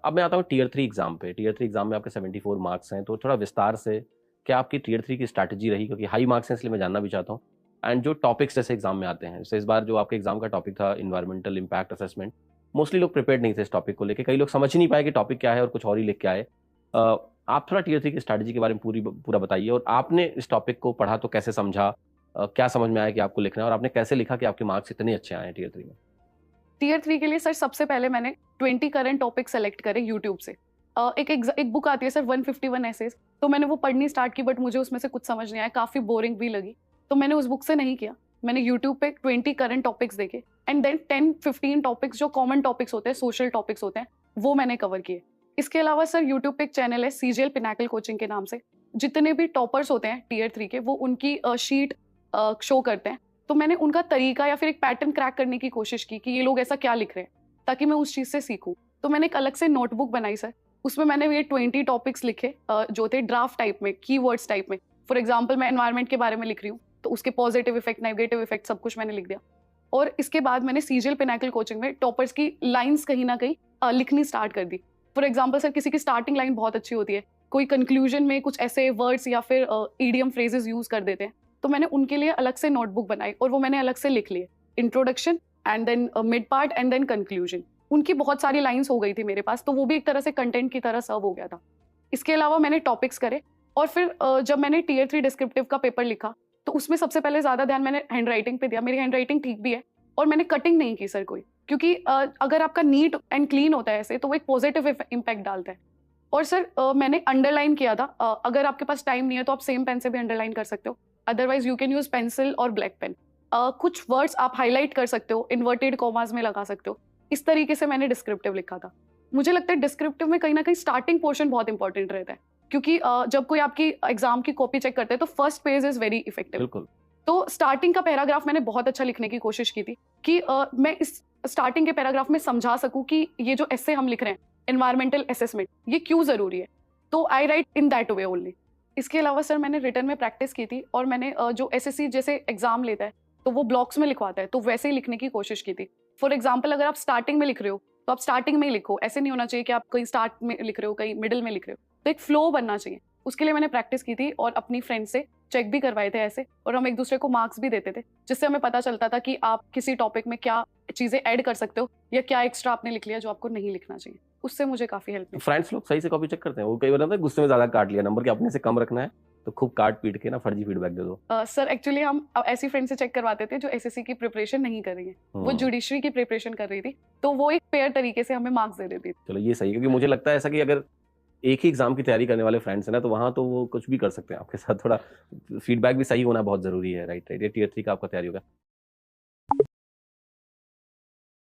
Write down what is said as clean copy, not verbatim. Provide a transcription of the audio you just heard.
अब मैं आता हूँ टीयर 3 एग्ज़ाम पे। टीयर 3 एग्ज़ाम में आपके 74 मार्क्स हैं, तो थोड़ा विस्तार से क्या आपकी टीयर 3 की स्ट्रैटेजी रही? क्योंकि हाई मार्क्स हैं इसलिए मैं जानना भी चाहता हूँ। एंड जो टॉपिक्स जैसे एग्ज़ाम में आते हैं, जैसे इस बार जो आपके एग्ज़ाम का टॉपिक था एनवायरमेंटल इम्पैक्ट असेसमेंट, मोस्टली लोग प्रिपेयर्ड नहीं थे इस टॉपिक को लेके। कई लोग समझ ही नहीं पाए कि टॉपिक क्या है और कुछ और ही लिख के आए। आप थोड़ा टीयर 3 की स्ट्रैटेजी के बारे में पूरा बताइए और आपने इस टॉपिक को पढ़ा तो कैसे समझा? क्या समझ में आया कि आपको लिखना है और आपने कैसे लिखा कि आपके मार्क्स इतने अच्छे आए हैं टीयर 3 में? टियर 3 के लिए सर सबसे पहले मैंने 20 करंट टॉपिक सेलेक्ट करे यूट्यूब से। एक बुक आती है सर 151 एसेज, तो मैंने वो पढ़नी स्टार्ट की, बट मुझे उसमें से कुछ समझ नहीं आया, काफ़ी बोरिंग भी लगी। तो मैंने उस बुक से नहीं किया, मैंने यूट्यूब पे 20 करंट टॉपिक्स देखे एंड देन 10-15 टॉपिक्स जो कॉमन टॉपिक्स होते हैं, सोशल टॉपिक्स होते हैं, वो मैंने कवर किए। इसके अलावा सर यूट्यूब पे एक चैनल है सीजीएल पिनाकल कोचिंग के नाम से, जितने भी टॉपर्स होते हैं टियर 3 के, वो उनकी शीट शो करते हैं। तो मैंने उनका तरीका या फिर एक पैटर्न क्रैक करने की कोशिश की कि ये लोग ऐसा क्या लिख रहे हैं, ताकि मैं उस चीज़ से सीखूं। तो मैंने एक अलग से नोटबुक बनाई सर, उसमें मैंने ये 20 टॉपिक्स लिखे, जो थे ड्राफ्ट टाइप में, कीवर्ड्स टाइप में। फॉर एग्जांपल मैं एनवायरनमेंट के बारे में लिख रही हूँ, तो उसके पॉजिटिव इफेक्ट, नेगेटिव इफेक्ट सब कुछ मैंने लिख दिया। और इसके बाद मैंने सीजीएल पिनाकल कोचिंग में टॉपर्स की लाइन्स कहीं ना कहीं लिखनी स्टार्ट कर दी। फॉर एग्जाम्पल सर किसी की स्टार्टिंग लाइन बहुत अच्छी होती है, कोई कंक्लूजन में कुछ ऐसे वर्ड्स या फिर ईडियम फ्रेजेस यूज कर देते हैं, तो मैंने उनके लिए अलग से नोटबुक बनाई और वो मैंने अलग से लिख लिए, introduction and then mid part and then conclusion. उनकी बहुत सारी लाइंस हो गई थी मेरे पास, तो वो भी एक तरह से कंटेंट की तरह सर्व हो गया था। इसके अलावा मैंने टॉपिक्स करे और फिर जब मैंने टीयर 3 डिस्क्रिप्टिव का पेपर लिखा, तो उसमें सबसे पहले ज्यादा ध्यान मैंने हैंड राइटिंग पे दिया। मेरी हैंड राइटिंग ठीक भी है और मैंने कटिंग नहीं की सर कोई, क्योंकि अगर आपका नीट एंड क्लीन होता है ऐसे, तो वो एक पॉजिटिव इम्पैक्ट डालता है। और सर मैंने अंडरलाइन किया था, अगर आपके पास टाइम नहीं है तो आप सेम पेन से भी अंडरलाइन कर सकते हो, otherwise you can use pencil और ब्लैक पेन। कुछ वर्ड्स आप हाईलाइट कर सकते हो, इन्वर्टेड कॉमास में लगा सकते हो। इस तरीके से मैंने डिस्क्रिप्टिव लिखा था। मुझे लगता है डिस्क्रिप्टिव में कहीं ना कहीं स्टार्टिंग पोर्शन बहुत इंपॉर्टेंट रहता है, क्योंकि जब कोई आपकी एग्जाम की कॉपी चेक करता है तो first page is very effective. बिल्कुल। तो स्टार्टिंग का पैराग्राफ मैंने बहुत अच्छा लिखने की कोशिश की थी कि मैं इस स्टार्टिंग के पैराग्राफ में समझा सकूं कि ये जो एस्से हम लिख रहे हैं, एनवायरमेंटल असेसमेंट, ये क्यों जरूरी है। तो I write in that way only. इसके अलावा सर मैंने रिटर्न में प्रैक्टिस की थी और मैंने जो एसएससी जैसे एग्जाम लेता है तो वो ब्लॉक्स में लिखवाता है, तो वैसे ही लिखने की कोशिश की थी। फॉर एग्जाम्पल अगर आप स्टार्टिंग में लिख रहे हो तो आप स्टार्टिंग में ही लिखो, ऐसे नहीं होना चाहिए कि आप कहीं स्टार्ट में लिख रहे हो कहीं मिडिल में लिख रहे हो, तो एक फ्लो बनना चाहिए। उसके लिए मैंने प्रैक्टिस की थी और अपनी फ्रेंड से चेक भी करवाए थे ऐसे, और हम एक दूसरे को मार्क्स भी देते थे, जिससे हमें पता चलता था कि आप किसी टॉपिक में क्या चीजें ऐड कर सकते हो या क्या एक्स्ट्रा आपने लिख लिया जो आपको नहीं लिखना चाहिए। उससे मुझे काफी हेल्प मिली। फ्रेंड्स लोग सही से कॉपी चेक करते हैं? वो कई बार होता है गुस्से में ज़्यादा काट लिया नंबर कि अपने से कम रखना है, तो खूब काट पीट के ना फर्जी फीडबैक दे दो। सर एक्चुअली हम ऐसी फ्रेंड से चेक करवाते थे जो एसएससी की प्रिपरेशन नहीं कर रही है, वो जुडिशरी की प्रिपरेशन कर रही थी, तो वो एक फेयर तरीके से हमें मार्क्स दे देती थी। चलो ये सही है, क्योंकि मुझे लगता है ऐसा कि अगर एक ही एग्ज़ाम की तैयारी करने वाले फ्रेंड्स हैं ना, तो वहाँ तो वो कुछ भी कर सकते हैं आपके साथ। थोड़ा फीडबैक भी सही होना बहुत ज़रूरी है। Right, right. ये टियर 3 का आपका तैयारी होगा।